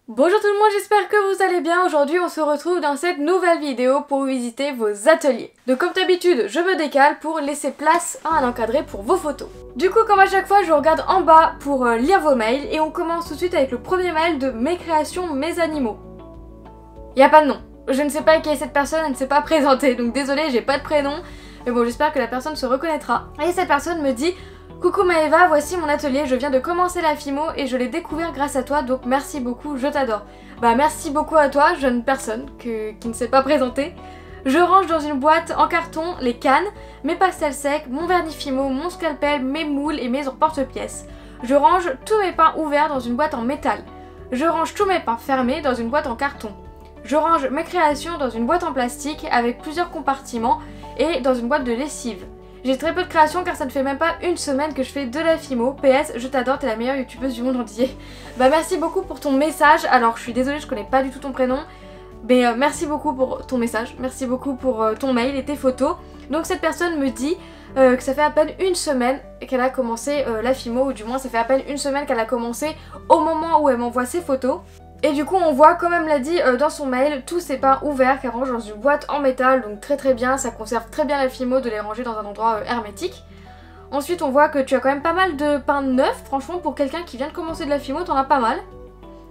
Bonjour tout le monde, j'espère que vous allez bien. Aujourd'hui on se retrouve dans cette nouvelle vidéo pour visiter vos ateliers. Donc comme d'habitude, je me décale pour laisser place à un encadré pour vos photos. Du coup comme à chaque fois, je regarde en bas pour lire vos mails et on commence tout de suite avec le premier mail de mes créations, mes animaux. Y a pas de nom. Je ne sais pas qui est cette personne, elle ne s'est pas présentée, donc désolée, j'ai pas de prénom. Mais bon, j'espère que la personne se reconnaîtra. Et cette personne me dit: coucou Maëva, voici mon atelier, je viens de commencer la Fimo et je l'ai découvert grâce à toi, donc merci beaucoup, je t'adore. Bah merci beaucoup à toi, jeune personne qui ne s'est pas présentée. Je range dans une boîte en carton les cannes, mes pastels secs, mon vernis Fimo, mon scalpel, mes moules et mes porte-pièces. Je range tous mes pains ouverts dans une boîte en métal. Je range tous mes pains fermés dans une boîte en carton. Je range mes créations dans une boîte en plastique avec plusieurs compartiments et dans une boîte de lessive. J'ai très peu de créations car ça ne fait même pas une semaine que je fais de la Fimo. PS, je t'adore, t'es la meilleure youtubeuse du monde entier. Bah merci beaucoup pour ton message. Alors je suis désolée, je connais pas du tout ton prénom. Mais merci beaucoup pour ton message, merci beaucoup pour ton mail et tes photos. Donc cette personne me dit que ça fait à peine une semaine qu'elle a commencé la Fimo, ou du moins ça fait à peine une semaine qu'elle a commencé au moment où elle m'envoie ses photos. Et du coup on voit, comme elle me l'a dit dans son mail, tous ces pains ouverts qu'elle range dans une boîte en métal, donc très bien, ça conserve très bien la Fimo de les ranger dans un endroit hermétique. Ensuite on voit que tu as quand même pas mal de pains neufs, franchement pour quelqu'un qui vient de commencer de la Fimo, t'en as pas mal.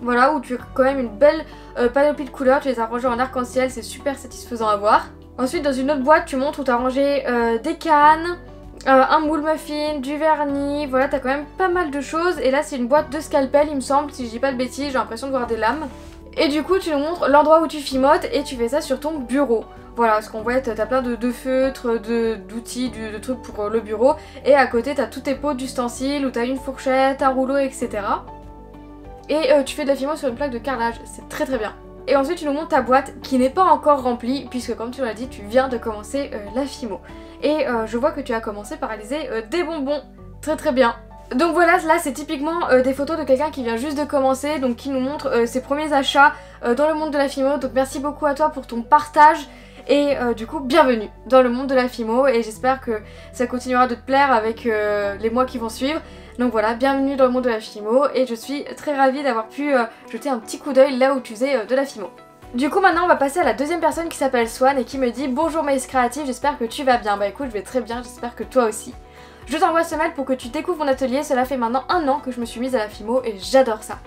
Voilà, où tu as quand même une belle panoplie de couleurs, tu les as rangés en arc-en-ciel, c'est super satisfaisant à voir. Ensuite dans une autre boîte tu montres où tu as rangé des cannes, un moule muffin, du vernis, voilà, t'as quand même pas mal de choses. Et là c'est une boîte de scalpel il me semble, si je dis pas de bêtises, j'ai l'impression de voir des lames. Et du coup tu nous montres l'endroit où tu fimotes et tu fais ça sur ton bureau. Voilà, parce qu'on voit t'as plein de feutres, d'outils, de trucs pour le bureau. Et à côté t'as tous tes pots d'ustensiles où t'as une fourchette, un rouleau, etc. Et tu fais de la Fimo sur une plaque de carrelage, c'est très bien. Et ensuite tu nous montres ta boîte qui n'est pas encore remplie puisque comme tu l'as dit tu viens de commencer la Fimo. Et je vois que tu as commencé par réaliser des bonbons, très bien. Donc voilà, là c'est typiquement des photos de quelqu'un qui vient juste de commencer, donc qui nous montre ses premiers achats dans le monde de la Fimo. Donc merci beaucoup à toi pour ton partage. Et du coup bienvenue dans le monde de la Fimo et j'espère que ça continuera de te plaire avec les mois qui vont suivre. Donc voilà, bienvenue dans le monde de la Fimo et je suis très ravie d'avoir pu jeter un petit coup d'œil là où tu faisais de la Fimo. Du coup maintenant on va passer à la deuxième personne qui s'appelle Swan et qui me dit: bonjour Maïs Créative, j'espère que tu vas bien. Bah écoute, je vais très bien, j'espère que toi aussi. Je t'envoie ce mail pour que tu découvres mon atelier, cela fait maintenant 1 an que je me suis mise à la Fimo et j'adore ça.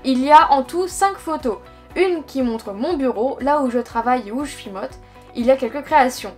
Il y a en tout 5 photos, une qui montre mon bureau, là où je travaille et où je fimote. Il y a quelques créations.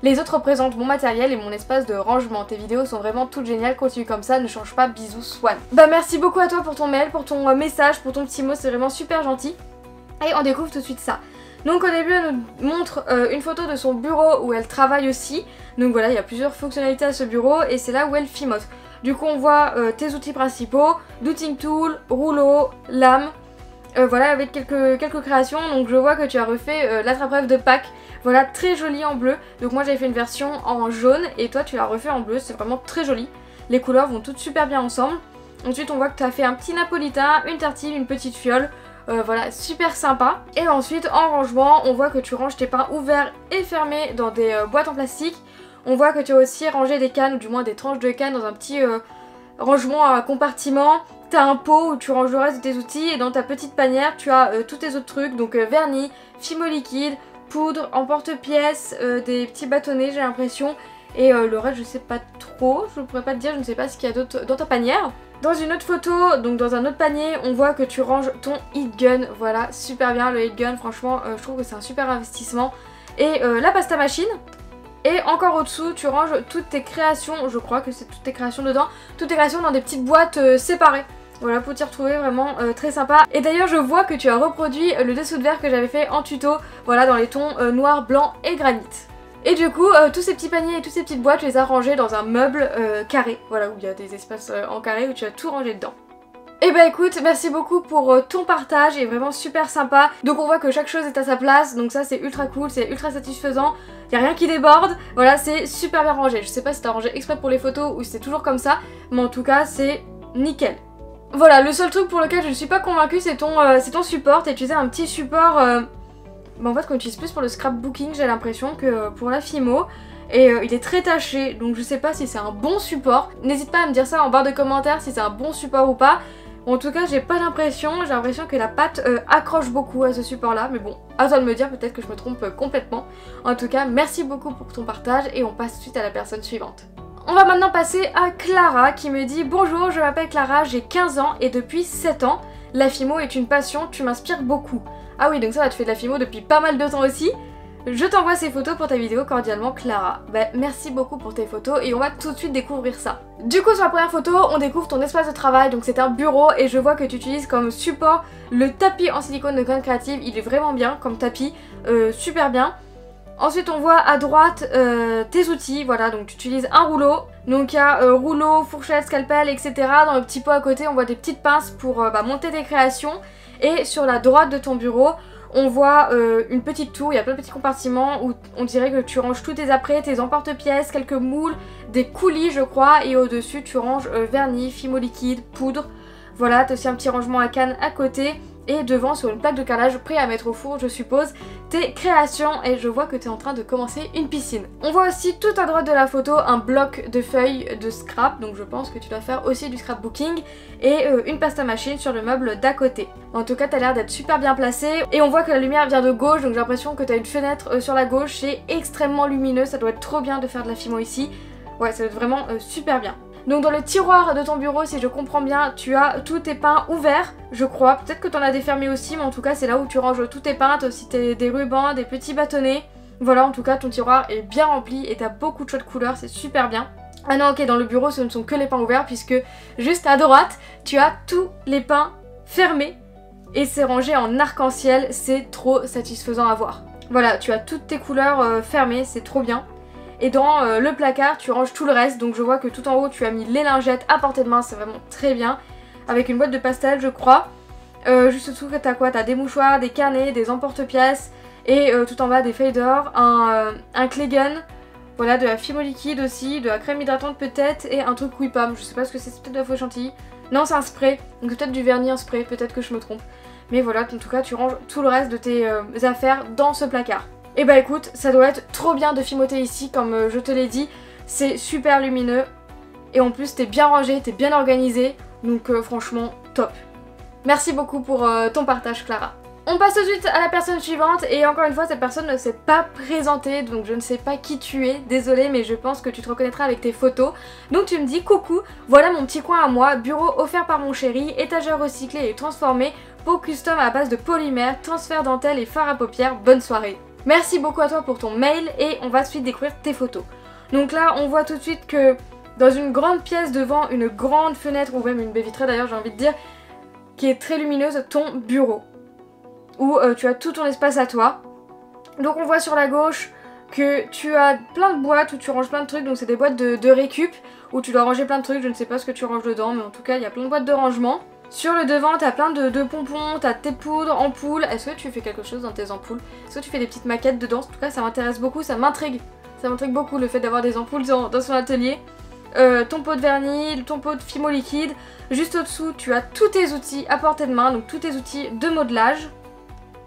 Les autres représentent mon matériel et mon espace de rangement. Tes vidéos sont vraiment toutes géniales, continue comme ça, ne change pas, bisous Swan. Bah merci beaucoup à toi pour ton mail, pour ton message, pour ton petit mot, c'est vraiment super gentil. Et on découvre tout de suite ça. Donc au début elle nous montre une photo de son bureau où elle travaille aussi. Donc voilà, il y a plusieurs fonctionnalités à ce bureau et c'est là où elle fimote. Du coup on voit tes outils principaux, douting tool, rouleau, lame. Voilà, avec quelques créations. Donc je vois que tu as refait l'attrape-rêve de Pâques. Voilà, très joli en bleu. Donc moi j'avais fait une version en jaune et toi tu l'as refait en bleu, c'est vraiment très joli. Les couleurs vont toutes super bien ensemble. Ensuite on voit que tu as fait un petit napolitain, une tartine, une petite fiole. Voilà, super sympa. Et ensuite en rangement, on voit que tu ranges tes pains ouverts et fermés dans des boîtes en plastique. On voit que tu as aussi rangé des cannes, ou du moins des tranches de cannes dans un petit rangement à compartiment. T'as un pot où tu ranges le reste de tes outils et dans ta petite panière tu as tous tes autres trucs, donc vernis, Fimo liquide, poudre, emporte-pièces, des petits bâtonnets j'ai l'impression. Et le reste je sais pas trop, je pourrais pas te dire, je ne sais pas ce qu'il y a d'autre dans ta panière. Dans une autre photo, donc dans un autre panier, on voit que tu ranges ton heat gun. Voilà, super bien le heat gun, franchement je trouve que c'est un super investissement. Et la pasta machine. Et encore au-dessous, tu ranges toutes tes créations, je crois que c'est toutes tes créations dedans, toutes tes créations dans des petites boîtes séparées. Voilà, pour t'y retrouver, vraiment très sympa. Et d'ailleurs je vois que tu as reproduit le dessous de verre que j'avais fait en tuto, voilà, dans les tons noir, blanc et granit. Et du coup, tous ces petits paniers et toutes ces petites boîtes, tu les as rangés dans un meuble carré, voilà, où il y a des espaces en carré où tu as tout rangé dedans. Et bah écoute, merci beaucoup pour ton partage, il est vraiment super sympa. Donc on voit que chaque chose est à sa place, donc ça c'est ultra cool, c'est ultra satisfaisant. Y a rien qui déborde, voilà, c'est super bien rangé. Je sais pas si t'as rangé exprès pour les photos ou si c'est toujours comme ça, mais en tout cas c'est nickel. Voilà, le seul truc pour lequel je ne suis pas convaincue c'est ton support. T'as utilisé un petit support, en fait qu'on utilise plus pour le scrapbooking j'ai l'impression que pour la Fimo. Et il est très taché, donc je sais pas si c'est un bon support. N'hésite pas à me dire ça en barre de commentaires si c'est un bon support ou pas. En tout cas j'ai pas l'impression, j'ai l'impression que la pâte accroche beaucoup à ce support là, mais bon, à toi de me dire, peut-être que je me trompe complètement. En tout cas merci beaucoup pour ton partage et on passe tout de suite à la personne suivante. On va maintenant passer à Clara qui me dit: bonjour, je m'appelle Clara, j'ai 15 ans et depuis 7 ans, la Fimo est une passion, tu m'inspires beaucoup. Ah oui, donc ça va, tu fais de la Fimo depuis pas mal de temps aussi. Je t'envoie ces photos pour ta vidéo, cordialement Clara. Bah merci beaucoup pour tes photos et on va tout de suite découvrir ça. Du coup sur la première photo on découvre ton espace de travail, donc c'est un bureau et je vois que tu utilises comme support le tapis en silicone de Graines Créatives. Il est vraiment bien comme tapis, super bien. Ensuite on voit à droite tes outils, voilà, donc tu utilises un rouleau. Donc il y a rouleau, fourchette, scalpel, etc. Dans le petit pot à côté on voit des petites pinces pour monter tes créations. Et sur la droite de ton bureau on voit une petite tour, il y a plein de petits compartiments où on dirait que tu ranges tous tes apprêts, tes emporte-pièces, quelques moules, des coulis je crois, et au-dessus tu ranges vernis, Fimo liquide, poudre. Voilà, t'as aussi un petit rangement à canne à côté et devant sur une plaque de carrelage prêt à mettre au four je suppose tes créations, et je vois que tu es en train de commencer une piscine. On voit aussi tout à droite de la photo un bloc de feuilles de scrap, donc je pense que tu dois faire aussi du scrapbooking, et une pasta machine sur le meuble d'à côté. En tout cas t'as l'air d'être super bien placé et on voit que la lumière vient de gauche, donc j'ai l'impression que tu as une fenêtre sur la gauche, c'est extrêmement lumineux, ça doit être trop bien de faire de la Fimo ici. Ouais, ça doit être vraiment super bien. Donc dans le tiroir de ton bureau, si je comprends bien, tu as tous tes pains ouverts, je crois. Peut-être que tu en as défermé aussi, mais en tout cas c'est là où tu ranges tous tes pains. Tu as aussi des rubans, des petits bâtonnets. Voilà, en tout cas ton tiroir est bien rempli et tu as beaucoup de choix de couleurs, c'est super bien. Ah non, ok, dans le bureau ce ne sont que les pains ouverts puisque juste à droite, tu as tous les pains fermés et c'est rangé en arc-en-ciel, c'est trop satisfaisant à voir. Voilà, tu as toutes tes couleurs fermées, c'est trop bien. Et dans le placard tu ranges tout le reste, donc je vois que tout en haut tu as mis les lingettes à portée de main, c'est vraiment très bien. Avec une boîte de pastel je crois. Juste au-dessous t'as quoi? T'as des mouchoirs, des carnets, des emporte-pièces et tout en bas des faders, un clay gun, voilà, de la Fimo liquide aussi, de la crème hydratante peut-être et un truc Whippam, je sais pas ce que c'est peut-être de la faux chantilly. Non c'est un spray, donc peut-être du vernis en spray, peut-être que je me trompe. Mais voilà, en tout cas tu ranges tout le reste de tes affaires dans ce placard. Et bah écoute, ça doit être trop bien de fimoter ici, comme je te l'ai dit, c'est super lumineux et en plus t'es bien rangé, t'es bien organisé, donc franchement top. Merci beaucoup pour ton partage Clara. On passe tout de suite à la personne suivante et encore une fois cette personne ne s'est pas présentée, donc je ne sais pas qui tu es, désolée mais je pense que tu te reconnaîtras avec tes photos. Donc tu me dis: coucou, voilà mon petit coin à moi, bureau offert par mon chéri, étagère recyclée et transformée, peau custom à base de polymère, transfert dentelle et fard à paupières, bonne soirée. Merci beaucoup à toi pour ton mail et on va tout de suite découvrir tes photos. Donc là on voit tout de suite que dans une grande pièce devant une grande fenêtre, ou même une baie vitrée d'ailleurs j'ai envie de dire, qui est très lumineuse, ton bureau. Où tu as tout ton espace à toi. Donc on voit sur la gauche que tu as plein de boîtes où tu ranges plein de trucs, donc c'est des boîtes de récup où tu dois ranger plein de trucs, je ne sais pas ce que tu ranges dedans mais en tout cas il y a plein de boîtes de rangement. Sur le devant, t'as plein de pompons, t'as tes poudres, ampoules. Est-ce que tu fais quelque chose dans tes ampoules? Est-ce que tu fais des petites maquettes dedans? En tout cas, ça m'intéresse beaucoup, ça m'intrigue. Ça m'intrigue beaucoup le fait d'avoir des ampoules dans son atelier. Ton pot de vernis, ton pot de Fimo liquide. Juste au-dessous, tu as tous tes outils à portée de main, donc tous tes outils de modelage.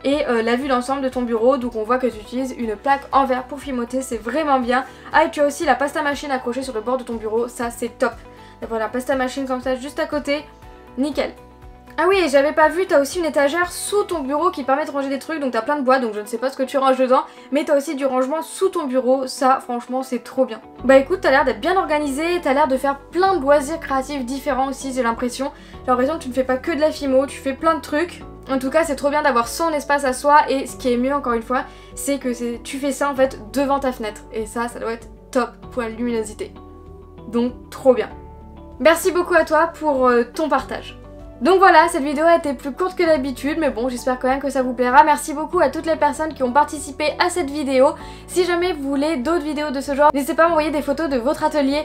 Et la vue d'ensemble de ton bureau, donc on voit que tu utilises une plaque en verre pour fimoter, c'est vraiment bien. Ah, et tu as aussi la pasta machine accrochée sur le bord de ton bureau, ça c'est top. D'avoir la pasta machine comme ça juste à côté. Nickel. Ah oui, et j'avais pas vu, t'as aussi une étagère sous ton bureau qui permet de ranger des trucs, donc t'as plein de boîtes, donc je ne sais pas ce que tu ranges dedans, mais t'as aussi du rangement sous ton bureau, ça franchement c'est trop bien. Bah écoute, t'as l'air d'être bien organisé, t'as l'air de faire plein de loisirs créatifs différents aussi, j'ai l'impression. J'ai l'impression que tu ne fais pas que de la Fimo, tu fais plein de trucs. En tout cas c'est trop bien d'avoir son espace à soi, et ce qui est mieux encore une fois, c'est que tu fais ça en fait devant ta fenêtre, et ça doit être top pour la luminosité. Donc trop bien. Merci beaucoup à toi pour ton partage. Donc voilà, cette vidéo a été plus courte que d'habitude, mais bon, j'espère quand même que ça vous plaira. Merci beaucoup à toutes les personnes qui ont participé à cette vidéo. Si jamais vous voulez d'autres vidéos de ce genre, n'hésitez pas à m'envoyer des photos de votre atelier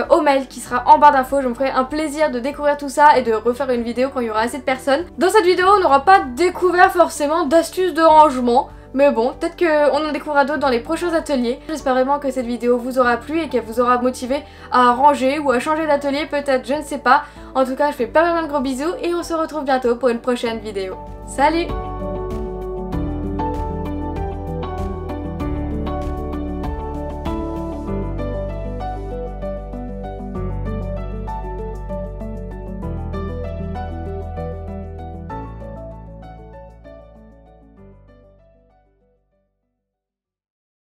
au mail qui sera en barre d'infos. Je me ferai un plaisir de découvrir tout ça et de refaire une vidéo quand il y aura assez de personnes. Dans cette vidéo, on n'aura pas découvert forcément d'astuces de rangement. Mais bon, peut-être qu'on en découvrira d'autres dans les prochains ateliers. J'espère vraiment que cette vidéo vous aura plu et qu'elle vous aura motivé à ranger ou à changer d'atelier, peut-être, je ne sais pas. En tout cas, je fais plein de gros bisous et on se retrouve bientôt pour une prochaine vidéo. Salut!